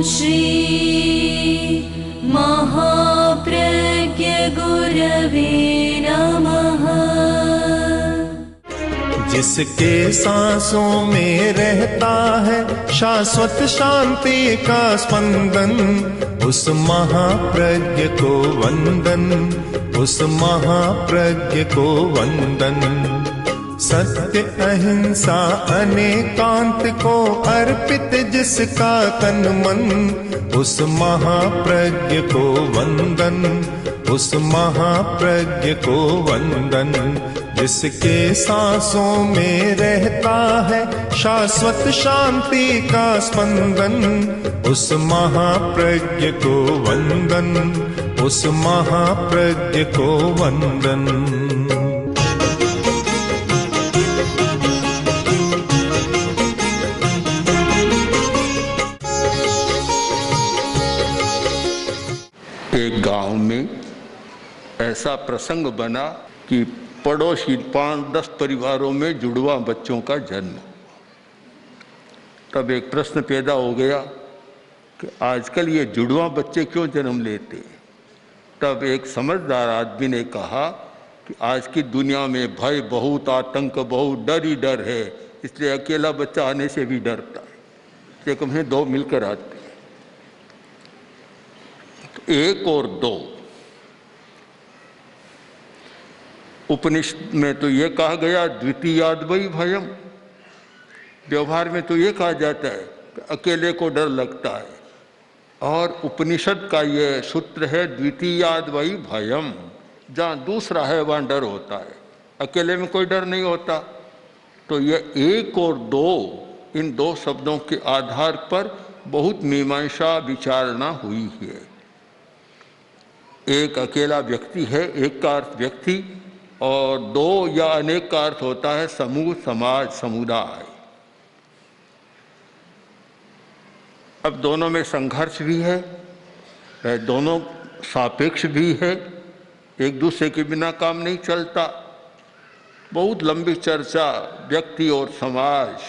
श्री महाप्रज्ञ गुरवे नमः। जिसके सांसों में रहता है शाश्वत शांति का स्पंदन, उस महाप्रज्ञ को वंदन, उस महाप्रज्ञ को वंदन। सत्य अहिंसा अनेकांत को अर्पित जिसका तन मन, उस महाप्रज्ञ को वंदन, उस महाप्रज्ञ को वंदन। जिसके सांसों में रहता है शाश्वत शांति का स्पंदन, उस महाप्रज्ञ को वंदन, उस महाप्रज्ञ को वंदन। एक गांव में ऐसा प्रसंग बना कि पड़ोसी 5-10 परिवारों में जुड़वा बच्चों का जन्म। तब एक प्रश्न पैदा हो गया कि आजकल ये जुड़वा बच्चे क्यों जन्म लेते हैं। तब एक समझदार आदमी ने कहा कि आज की दुनिया में भय बहुत, आतंक बहुत, डर ही डर है, इसलिए अकेला बच्चा आने से भी डरता है, एक में 2 मिलकर आते हैं। तो 1 और 2 उपनिषद में तो ये कहा गया द्वितीयाद वै भयम। व्यवहार में तो ये कहा जाता है कि अकेले को डर लगता है, और उपनिषद का ये सूत्र है द्वितीयाद वै भयम। जहाँ दूसरा है वहाँ डर होता है, अकेले में कोई डर नहीं होता। तो ये 1 और 2, इन 2 शब्दों के आधार पर बहुत मीमांसा विचारणा हुई है। एक अकेला व्यक्ति है, एक का अर्थ व्यक्ति, और 2 या अनेक का अर्थ होता है समूह, समाज, समुदाय। अब दोनों में संघर्ष भी है, दोनों सापेक्ष भी है, एक दूसरे के बिना काम नहीं चलता। बहुत लंबी चर्चा व्यक्ति और समाज,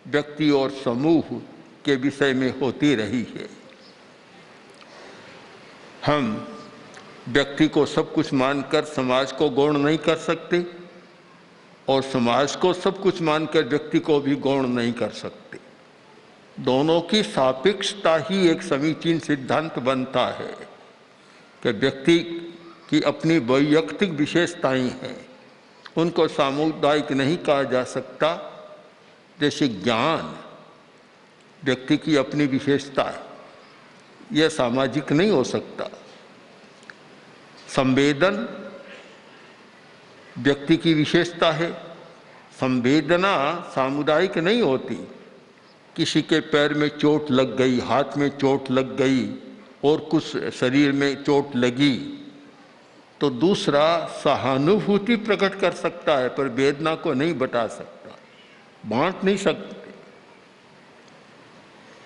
व्यक्ति और समूह के विषय में होती रही है। हम व्यक्ति को सब कुछ मानकर समाज को गौण नहीं कर सकते, और समाज को सब कुछ मानकर व्यक्ति को भी गौण नहीं कर सकते। दोनों की सापेक्षता ही एक समीचीन सिद्धांत बनता है कि व्यक्ति की अपनी वैयक्तिक विशेषताएं हैं, उनको सामुदायिक नहीं कहा जा सकता। जैसे ज्ञान व्यक्ति की अपनी विशेषता है, यह सामाजिक नहीं हो सकता। संवेदन व्यक्ति की विशेषता है, संवेदना सामुदायिक नहीं होती। किसी के पैर में चोट लग गई, हाथ में चोट लग गई, और कुछ शरीर में चोट लगी, तो दूसरा सहानुभूति प्रकट कर सकता है, पर वेदना को नहीं बता सकता, बांट नहीं सकते,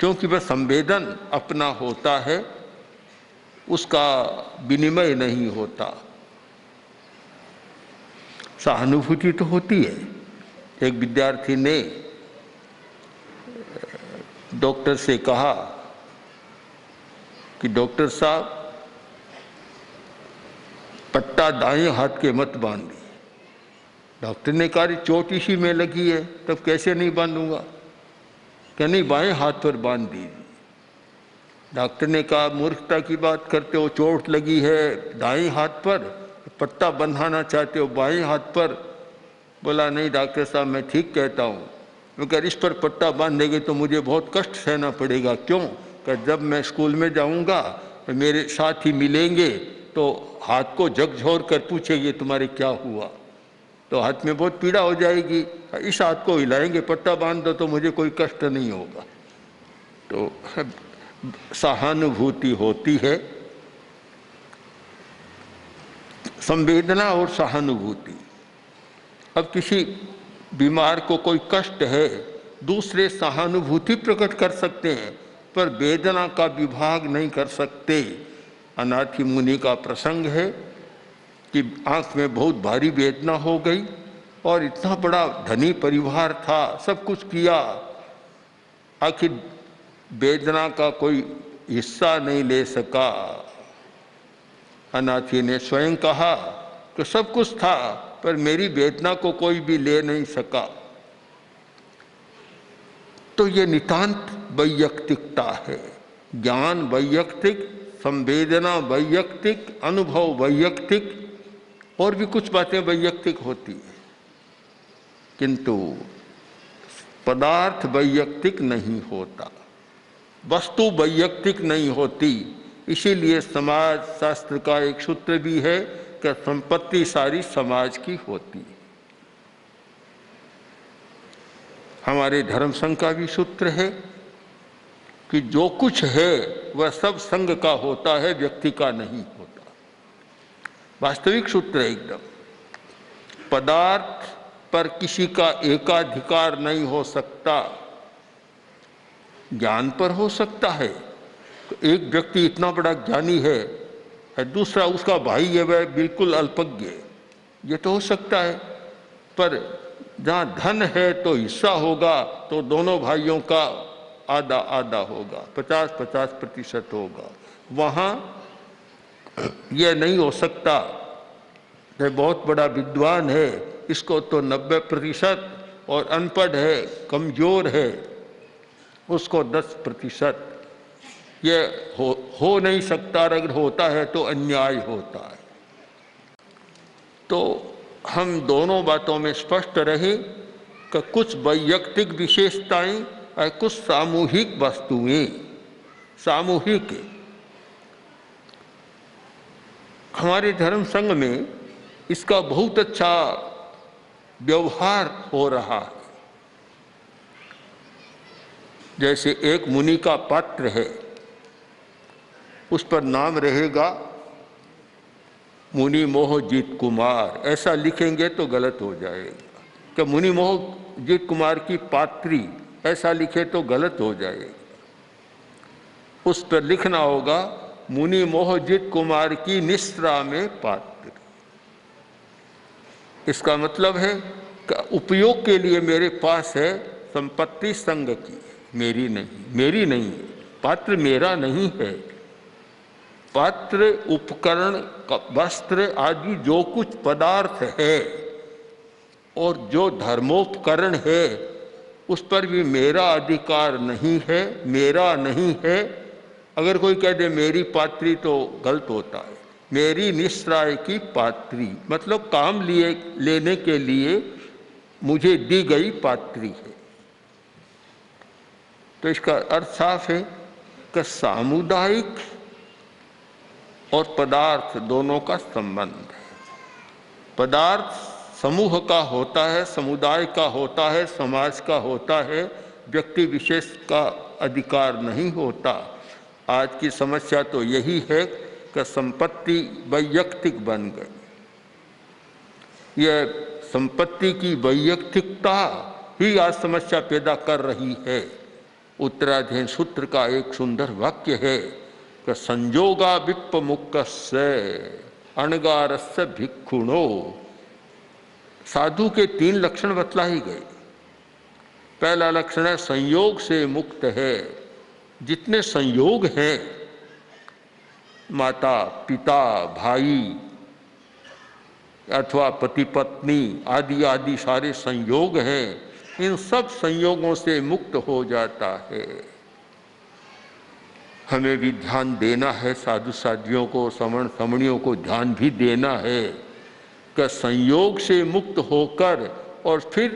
क्योंकि वह संवेदन अपना होता है, उसका विनिमय नहीं होता। सहानुभूति तो होती है। एक विद्यार्थी ने डॉक्टर से कहा कि डॉक्टर साहब, पट्टा दाएं हाथ के मत बांधिए। डॉक्टर ने कहा चोट इसी में लगी है, तब कैसे नहीं बांधूंगा, क्या नहीं बाएं हाथ पर बांध दीजिए। डॉक्टर ने कहा मूर्खता की बात करते हो, चोट लगी है दाएं हाथ पर, पट्टा बंधाना चाहते हो बाएं हाथ पर। बोला नहीं डॉक्टर साहब, मैं ठीक कहता हूँ, मगर इस पर पट्टा बांधेंगे तो मुझे बहुत कष्ट सहना पड़ेगा। क्यों? कि जब मैं स्कूल में जाऊँगा तो मेरे साथी मिलेंगे तो हाथ को झकझोर कर पूछेंगे तुम्हारे क्या हुआ, तो हाथ में बहुत पीड़ा हो जाएगी। इस हाथ को हिलाएंगे, पट्टा बांध दो तो मुझे कोई कष्ट नहीं होगा। तो सहानुभूति होती है, संवेदना और सहानुभूति। अब किसी बीमार को कोई कष्ट है, दूसरे सहानुभूति प्रकट कर सकते हैं, पर वेदना का विभाग नहीं कर सकते। अनाथी मुनि का प्रसंग है कि आंख में बहुत भारी वेदना हो गई, और इतना बड़ा धनी परिवार था, सब कुछ किया, आखिर वेदना का कोई हिस्सा नहीं ले सका। अनाथी ने स्वयं कहा कि सब कुछ था पर मेरी वेदना को कोई भी ले नहीं सका। तो ये नितांत वैयक्तिकता है। ज्ञान वैयक्तिक, संवेदना वैयक्तिक, अनुभव वैयक्तिक, और भी कुछ बातें वैयक्तिक होती हैं, किंतु पदार्थ वैयक्तिक नहीं होता, वस्तु वैयक्तिक नहीं होती। इसीलिए समाज शास्त्र का एक सूत्र भी है कि संपत्ति सारी समाज की होती है। हमारे धर्म संघ का भी सूत्र है कि जो कुछ है वह सब संघ का होता है, व्यक्ति का नहीं होता। वास्तविक सूत्र है एकदम। पदार्थ पर किसी का एकाधिकार नहीं हो सकता, ज्ञान पर हो सकता है। एक व्यक्ति इतना बड़ा ज्ञानी है, दूसरा उसका भाई है वह बिल्कुल अल्पज्ञ, ये तो हो सकता है। पर जहाँ धन है तो हिस्सा होगा, तो दोनों भाइयों का आधा आधा होगा, 50-50% होगा। वहाँ यह नहीं हो सकता। यह बहुत बड़ा विद्वान है, इसको तो 90%, और अनपढ़ है, कमजोर है, उसको 10%। यह हो नहीं सकता। अगर होता है तो अन्याय होता है। तो हम दोनों बातों में स्पष्ट रहे कि कुछ वैयक्तिक विशेषताएं और कुछ सामूहिक वस्तुएं, सामूहिक। हमारे धर्म संघ में इसका बहुत अच्छा व्यवहार हो रहा है। जैसे एक मुनि का पात्र है, उस पर नाम रहेगा मुनि मोहजीत कुमार। ऐसा लिखेंगे तो गलत हो जाएगा कि मुनि मोहजीत कुमार की पात्री, ऐसा लिखे तो गलत हो जाएगा। उस पर लिखना होगा मुनि मोहजीत कुमार की निस्त्रा में पात्र। इसका मतलब है कि उपयोग के लिए मेरे पास है संपत्ति संघ की, मेरी नहीं। मेरी नहीं, पात्र मेरा नहीं है। पात्र, उपकरण, वस्त्र आदि जो कुछ पदार्थ है और जो धर्मोपकरण है, उस पर भी मेरा अधिकार नहीं है, मेरा नहीं है। अगर कोई कह दे मेरी पात्री तो गलत होता है। मेरी निस्राय की पात्री मतलब काम लेने के लिए मुझे दी गई पात्री है। तो इसका अर्थ साफ है कि सामुदायिक और पदार्थ दोनों का संबंध है। पदार्थ समूह का होता है, समुदाय का होता है, समाज का होता है, व्यक्ति विशेष का अधिकार नहीं होता। आज की समस्या तो यही है कि संपत्ति वैयक्तिक बन गई। यह संपत्ति की वैयक्तिकता ही आज समस्या पैदा कर रही है। उत्तराधीन सूत्र का एक सुंदर वाक्य है कि संयोगा विप्पमुक्कस्य अणगारस्य भिक्षुणो। साधु के 3 लक्षण बतलाए गए। पहला लक्षण है संयोग से मुक्त है। जितने संयोग हैं, माता पिता भाई अथवा पति पत्नी आदि आदि सारे संयोग हैं, इन सब संयोगों से मुक्त हो जाता है। हमें भी ध्यान देना है, साधु साधियों को, समण समणियों को ध्यान भी देना है कि संयोग से मुक्त होकर और फिर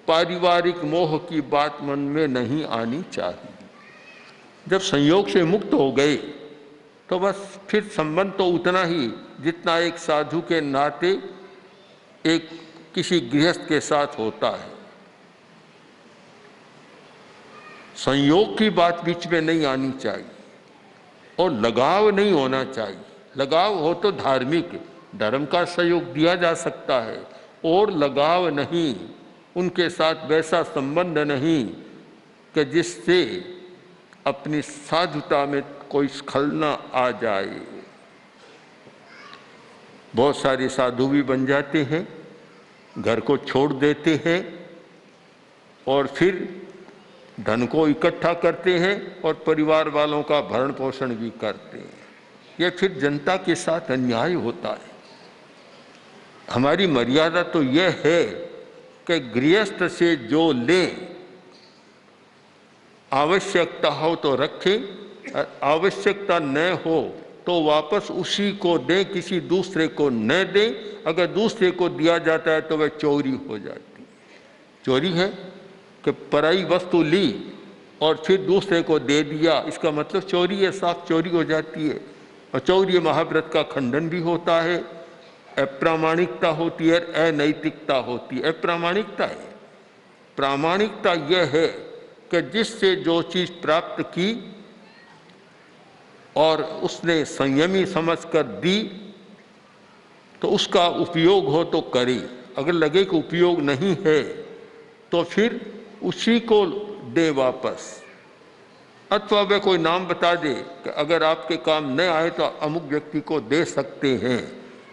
पारिवारिक मोह की बात मन में नहीं आनी चाहिए। जब संयोग से मुक्त हो गए तो बस फिर संबंध तो उतना ही जितना एक साधु के नाते एक किसी गृहस्थ के साथ होता है। संयोग की बात बीच में नहीं आनी चाहिए और लगाव नहीं होना चाहिए। लगाव हो तो धार्मिक, धर्म का सहयोग दिया जा सकता है, और लगाव नहीं, उनके साथ वैसा संबंध नहीं कि जिससे अपनी साधुता में कोई स्खलना आ जाए। बहुत सारे साधु भी बन जाते हैं, घर को छोड़ देते हैं और फिर धन को इकट्ठा करते हैं और परिवार वालों का भरण पोषण भी करते हैं। यह फिर जनता के साथ अन्याय होता है। हमारी मर्यादा तो यह है कि गृहस्थ से जो ले, आवश्यकता हो तो रखें, आवश्यकता न हो तो वापस उसी को दें, किसी दूसरे को न दें। अगर दूसरे को दिया जाता है तो वह चोरी हो जाती है। चोरी है कि पराई वस्तु ली और फिर दूसरे को दे दिया, इसका मतलब चोरी है, साफ चोरी हो जाती है। और चौर्य महाव्रत का खंडन भी होता है। अप्रामाणिकता होती है, अनैतिकता होती है। अप्रामाणिकता है, प्रामाणिकता यह है कि जिससे जो चीज़ प्राप्त की और उसने संयमी समझकर दी तो उसका उपयोग हो तो करे, अगर लगे कि उपयोग नहीं है तो फिर उसी को दे वापस। अथवा वह कोई नाम बता दे कि अगर आपके काम न आए तो अमुक व्यक्ति को दे सकते हैं,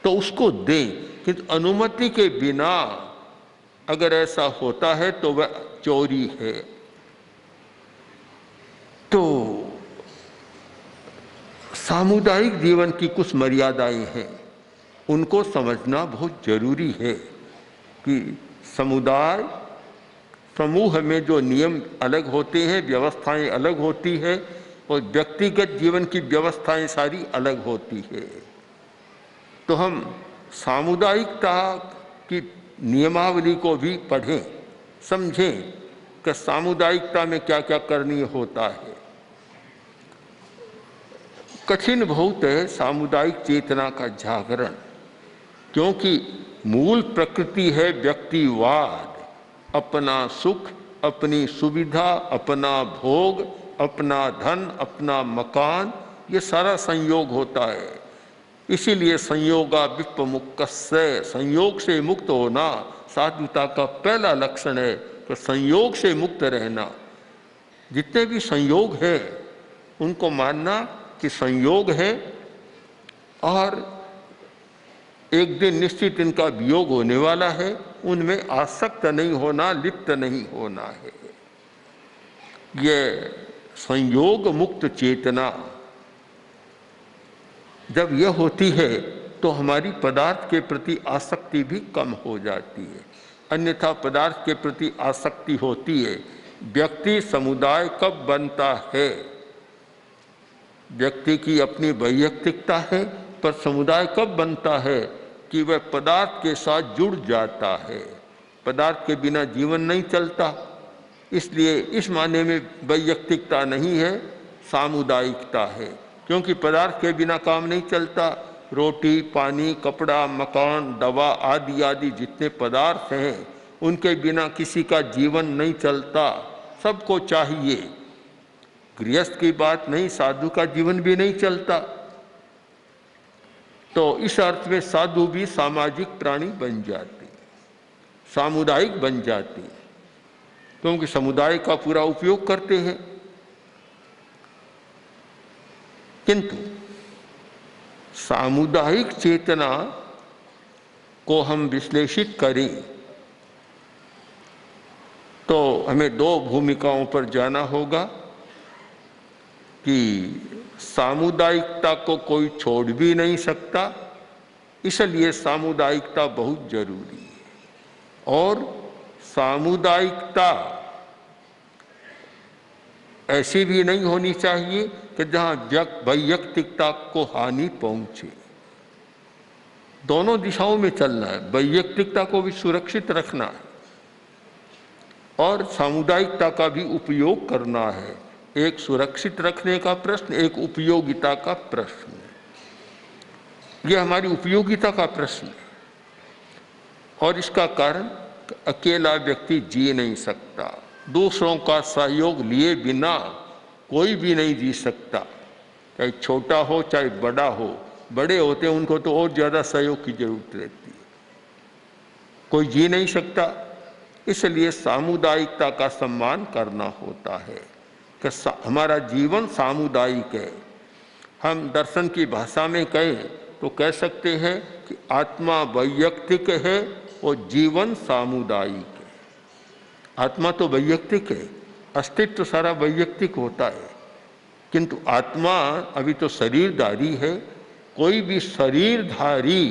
तो उसको दें। किंतु अनुमति के बिना अगर ऐसा होता है तो वह चोरी है। तो सामुदायिक जीवन की कुछ मर्यादाएं हैं, उनको समझना बहुत जरूरी है कि समुदाय, समूह में जो नियम अलग होते हैं, व्यवस्थाएं अलग होती है और व्यक्तिगत जीवन की व्यवस्थाएं सारी अलग होती है। तो हम सामुदायिकता की नियमावली को भी पढ़ें, समझें कि सामुदायिकता में क्या क्या करनी होता है। कठिन बहुत है सामुदायिक चेतना का जागरण, क्योंकि मूल प्रकृति है व्यक्तिवाद। अपना सुख, अपनी सुविधा, अपना भोग, अपना धन, अपना मकान, ये सारा संयोग होता है। इसीलिए संयोगा विप्पमुक्तस्य, संयोग से मुक्त होना साधुता का पहला लक्षण है कि संयोग से मुक्त रहना। जितने भी संयोग है उनको मानना कि संयोग है और एक दिन निश्चित इनका वियोग होने वाला है, उनमें आसक्त नहीं होना, लिप्त नहीं होना है। ये संयोग मुक्त चेतना जब यह होती है तो हमारी पदार्थ के प्रति आसक्ति भी कम हो जाती है। अन्यथा पदार्थ के प्रति आसक्ति होती है। व्यक्ति समुदाय कब बनता है? व्यक्ति की अपनी वैयक्तिकता है, पर समुदाय कब बनता है कि वह पदार्थ के साथ जुड़ जाता है। पदार्थ के बिना जीवन नहीं चलता, इसलिए इस मायने में वैयक्तिकता नहीं है, सामुदायिकता है। क्योंकि पदार्थ के बिना काम नहीं चलता। रोटी, पानी, कपड़ा, मकान, दवा आदि आदि जितने पदार्थ हैं उनके बिना किसी का जीवन नहीं चलता, सबको चाहिए। गृहस्थ की बात नहीं, साधु का जीवन भी नहीं चलता। तो इस अर्थ में साधु भी सामाजिक प्राणी बन जाते, सामुदायिक बन जाते, क्योंकि समुदाय का पूरा उपयोग करते हैं। किंतु सामुदायिक चेतना को हम विश्लेषित करें तो हमें दो भूमिकाओं पर जाना होगा कि सामुदायिकता को कोई छोड़ भी नहीं सकता, इसलिए सामुदायिकता बहुत जरूरी है। और सामुदायिकता ऐसी भी नहीं होनी चाहिए कि जहाँ वैयक्तिकता को हानि पहुँचे। दोनों दिशाओं में चलना है, वैयक्तिकता को भी सुरक्षित रखना है और सामुदायिकता का भी उपयोग करना है। एक सुरक्षित रखने का प्रश्न, एक उपयोगिता का प्रश्न। यह हमारी उपयोगिता का प्रश्न है और इसका कारण अकेला व्यक्ति जी नहीं सकता। दूसरों का सहयोग लिए बिना कोई भी नहीं जी सकता, चाहे छोटा हो चाहे बड़ा हो। बड़े होते हैं उनको तो और ज़्यादा सहयोग की जरूरत रहती है, कोई जी नहीं सकता। इसलिए सामुदायिकता का सम्मान करना होता है कि हमारा जीवन सामुदायिक है। हम दर्शन की भाषा में कहें तो कह सकते हैं कि आत्मा वैयक्तिक है और जीवन सामुदायिक है। आत्मा तो वैयक्तिक है, अस्तित्व सारा वैयक्तिक होता है, किंतु आत्मा अभी तो शरीरधारी है। कोई भी शरीरधारी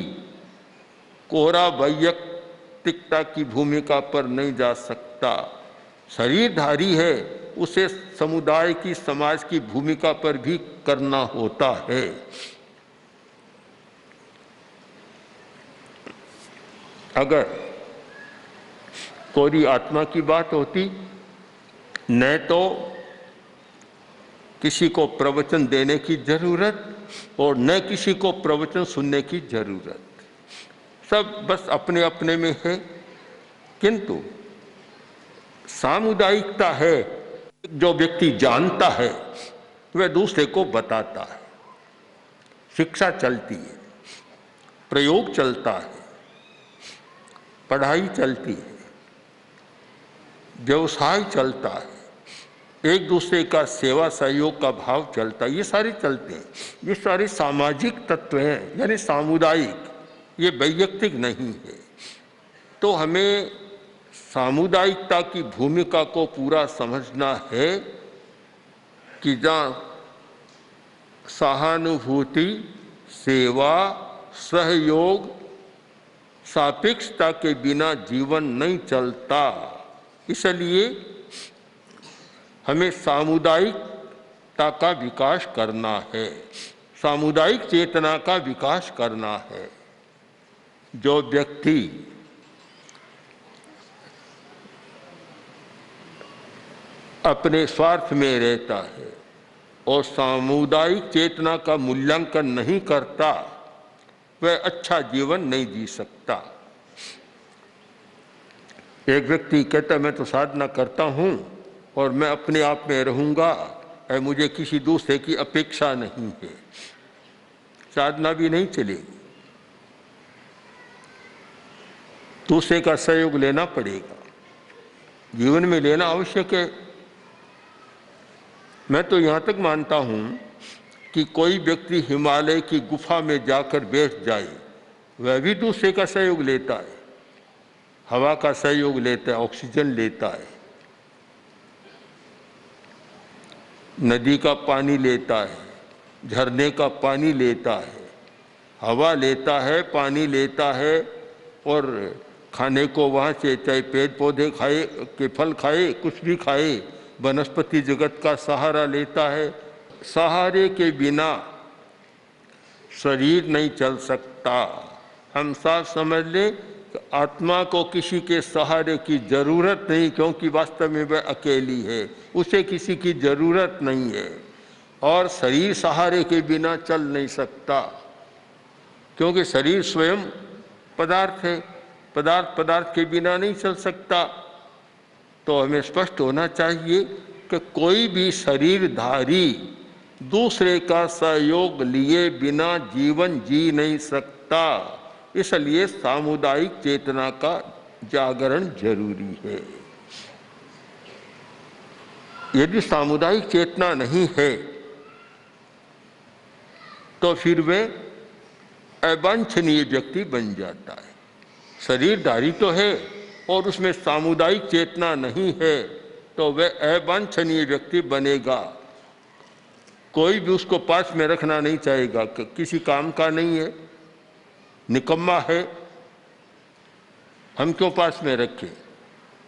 कोरा वैयक्तिकता की भूमिका पर नहीं जा सकता। शरीरधारी है, उसे समुदाय की, समाज की भूमिका पर भी करना होता है। अगर कोरी आत्मा की बात होती, न तो किसी को प्रवचन देने की जरूरत और न किसी को प्रवचन सुनने की जरूरत, सब बस अपने अपने में है। किंतु सामुदायिकता है, जो व्यक्ति जानता है वह दूसरे को बताता है। शिक्षा चलती है, प्रयोग चलता है, पढ़ाई चलती है, व्यवसाय चलता है, एक दूसरे का सेवा सहयोग का भाव चलता है, ये सारे चलते हैं। ये सारे सामाजिक तत्व हैं, यानी सामुदायिक, ये वैयक्तिक नहीं है। तो हमें सामुदायिकता की भूमिका को पूरा समझना है कि जहाँ सहानुभूति, सेवा, सहयोग, सापेक्षता के बिना जीवन नहीं चलता। इसलिए हमें सामुदायिकता का विकास करना है, सामुदायिक चेतना का विकास करना है। जो व्यक्ति अपने स्वार्थ में रहता है और सामुदायिक चेतना का मूल्यांकन नहीं करता, वह अच्छा जीवन नहीं जी सकता। एक व्यक्ति कहता मैं तो साधना करता हूँ और मैं अपने आप में रहूँगा और मुझे किसी दूसरे की अपेक्षा नहीं है, साधना भी नहीं चलेगी। दूसरे का सहयोग लेना पड़ेगा, जीवन में लेना आवश्यक है। मैं तो यहाँ तक मानता हूँ कि कोई व्यक्ति हिमालय की गुफा में जाकर बैठ जाए, वह भी दूसरे का सहयोग लेता है, हवा का सहयोग लेता है, ऑक्सीजन लेता है, नदी का पानी लेता है, झरने का पानी लेता है, हवा लेता है, पानी लेता है, और खाने को वहाँ से चाहे पेड़ पौधे खाए के फल खाए, कुछ भी खाए, वनस्पति जगत का सहारा लेता है। सहारे के बिना शरीर नहीं चल सकता। हम साफ समझ लें कि आत्मा को किसी के सहारे की जरूरत नहीं, क्योंकि वास्तव में वह अकेली है, उसे किसी की जरूरत नहीं है। और शरीर सहारे के बिना चल नहीं सकता, क्योंकि शरीर स्वयं पदार्थ है, पदार्थ पदार्थ के बिना नहीं चल सकता। तो हमें स्पष्ट होना चाहिए कि कोई भी शरीरधारी दूसरे का सहयोग लिए बिना जीवन जी नहीं सकता। इसलिए सामुदायिक चेतना का जागरण जरूरी है। यदि सामुदायिक चेतना नहीं है तो फिर वे अवांछनीय व्यक्ति बन जाता है। शरीरधारी तो है और उसमें सामुदायिक चेतना नहीं है तो वह अवांछनीय व्यक्ति बनेगा। कोई भी उसको पास में रखना नहीं चाहेगा, किसी काम का नहीं है, निकम्मा है, हम क्यों पास में रखें।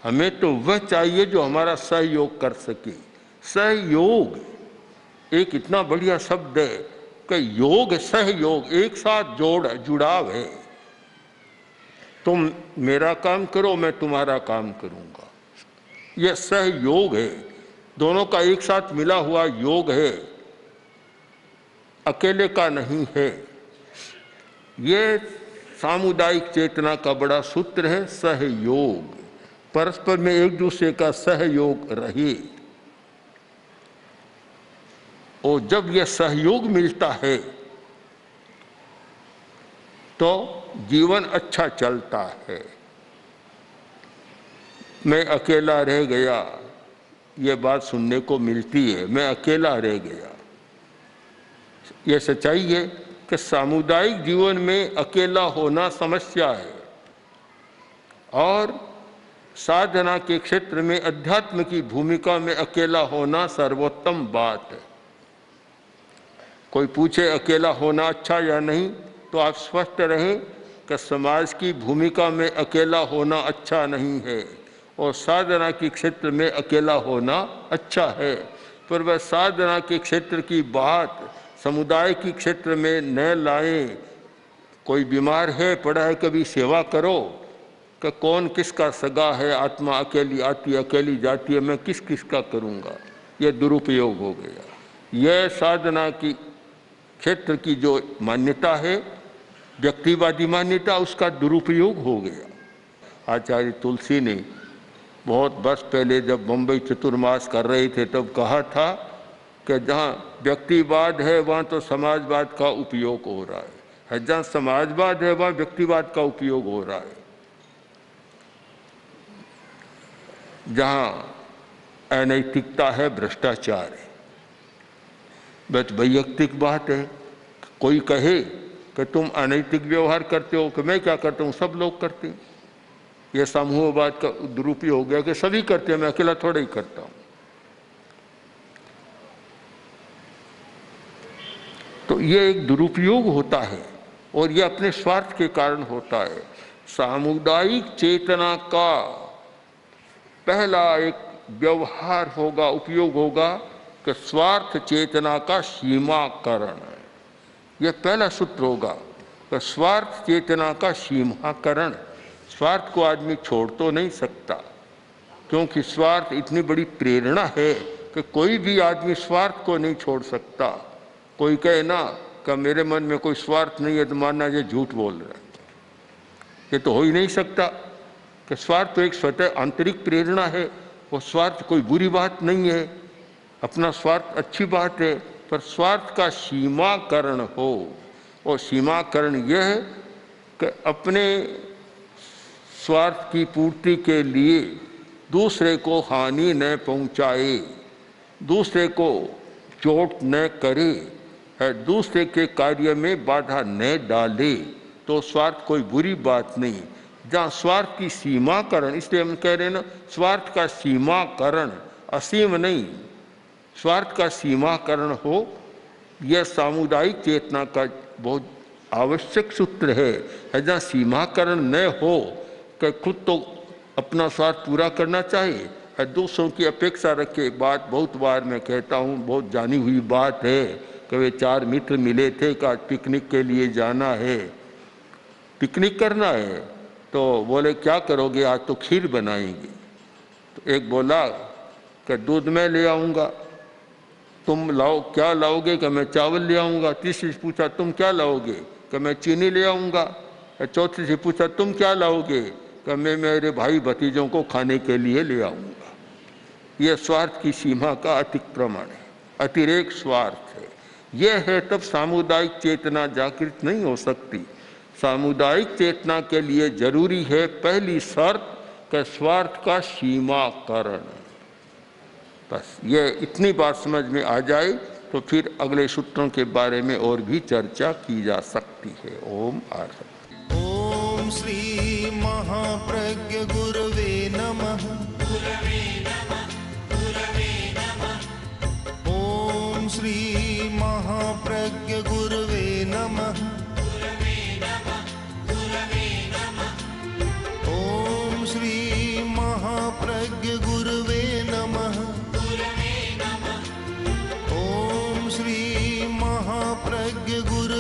हमें तो वह चाहिए जो हमारा सहयोग कर सके। सहयोग एक इतना बढ़िया शब्द है कि योग सहयोग, एक साथ जुड़ाव है। तुम मेरा काम करो, मैं तुम्हारा काम करूंगा, यह सहयोग है, दोनों का एक साथ मिला हुआ योग है, अकेले का नहीं है। ये सामुदायिक चेतना का बड़ा सूत्र है, सहयोग। परस्पर में एक दूसरे का सहयोग रहे। और जब यह सहयोग मिलता है तो जीवन अच्छा चलता है। मैं अकेला रह गया, ये बात सुनने को मिलती है, मैं अकेला रह गया। यह सच्चाई है कि सामुदायिक जीवन में अकेला होना समस्या है और साधना के क्षेत्र में अध्यात्म की भूमिका में अकेला होना सर्वोत्तम बात है। कोई पूछे अकेला होना अच्छा या नहीं, तो आप स्पष्ट रहें कि समाज की भूमिका में अकेला होना अच्छा नहीं है और साधना के क्षेत्र में अकेला होना अच्छा है। पर वह साधना के क्षेत्र की बात समुदाय के क्षेत्र में न लाएं। कोई बीमार है, पड़ा है, कभी सेवा करो कि कौन किसका सगा है, आत्मा अकेली आती अकेली जाती है, मैं किस किस का करूँगा, यह दुरुपयोग हो गया। यह साधना की क्षेत्र की जो मान्यता है, व्यक्तिवादी मान्यता, उसका दुरुपयोग हो गया। आचार्य तुलसी ने बहुत वर्ष पहले जब बम्बई चतुर्मास कर रहे थे तब कहा था कि जहाँ व्यक्तिवाद है वहाँ तो समाजवाद का उपयोग हो रहा है, जहाँ समाजवाद है वहाँ व्यक्तिवाद का उपयोग हो रहा है। जहाँ अनैतिकता है, भ्रष्टाचार है। बस वैयक्तिक बात है। कोई कहे कि तुम अनैतिक व्यवहार करते हो, कि मैं क्या करता हूँ, सब लोग करते हैं। यह समूहवाद का दुरुपयोग हो गया कि सभी करते हैं, मैं अकेला थोड़ा ही करता हूँ। तो यह एक दुरुपयोग होता है और यह अपने स्वार्थ के कारण होता है। सामुदायिक चेतना का पहला एक व्यवहार होगा, उपयोग होगा कि स्वार्थ चेतना का सीमाकरण। यह पहला सूत्र होगा कि स्वार्थ चेतना का सीमाकरण। स्वार्थ को आदमी छोड़ तो नहीं सकता, क्योंकि स्वार्थ इतनी बड़ी प्रेरणा है कि कोई भी आदमी स्वार्थ को नहीं छोड़ सकता। कोई कहे ना कि मेरे मन में कोई स्वार्थ नहीं है, तो मानना ये झूठ बोल रहा है। ये तो हो ही नहीं सकता कि स्वार्थ तो एक स्वतः आंतरिक प्रेरणा है। वो स्वार्थ कोई बुरी बात नहीं है, अपना स्वार्थ अच्छी बात है, पर स्वार्थ का सीमाकरण हो। और सीमाकरण यह है कि अपने स्वार्थ की पूर्ति के लिए दूसरे को हानि न पहुंचाए, दूसरे को चोट न करे, दूसरे के कार्य में बाधा न डाले, तो स्वार्थ कोई बुरी बात नहीं। जहाँ स्वार्थ की सीमाकरण, इसलिए हम कह रहे हैं ना, स्वार्थ का सीमाकरण, असीम नहीं, स्वार्थ का सीमाकरण हो, यह सामुदायिक चेतना का बहुत आवश्यक सूत्र है। जहाँ सीमाकरण न हो कि खुद तो अपना स्वार्थ पूरा करना चाहिए, दूसरों की अपेक्षा रखे। बात बहुत बार मैं कहता हूँ, बहुत जानी हुई बात है कि वे 4 मित्र मिले थे कि आज पिकनिक के लिए जाना है, पिकनिक करना है। तो बोले क्या करोगे, आज तो खीर बनाएंगे। तो एक बोला कि दूध मैं ले आऊँगा, तुम लाओ, क्या लाओगे, कि मैं चावल ले आऊँगा। तीसरे से पूछा तुम क्या लाओगे, कि मैं चीनी ले आऊँगा। चौथे से पूछा तुम क्या लाओगे, कि मैं मेरे भाई भतीजों को खाने के लिए ले आऊँगा। यह स्वार्थ की सीमा का अतिक्रमण है, अतिरेक स्वार्थ है। यह है तब सामुदायिक चेतना जागृत नहीं हो सकती। सामुदायिक चेतना के लिए जरूरी है पहली शर्त कि स्वार्थ का सीमाकरण। बस ये इतनी बात समझ में आ जाए तो फिर अगले सूत्रों के बारे में और भी चर्चा की जा सकती है। ओम आर्थ। ओम श्री महाप्रज्ञ गुरवे नमः। ओम श्री महाप्रज्ञ गुरवे नमः। ओम श्री महाप्रज्ञ गुरवे नमः। ओम श्री महाप्रज्ञ गुरवे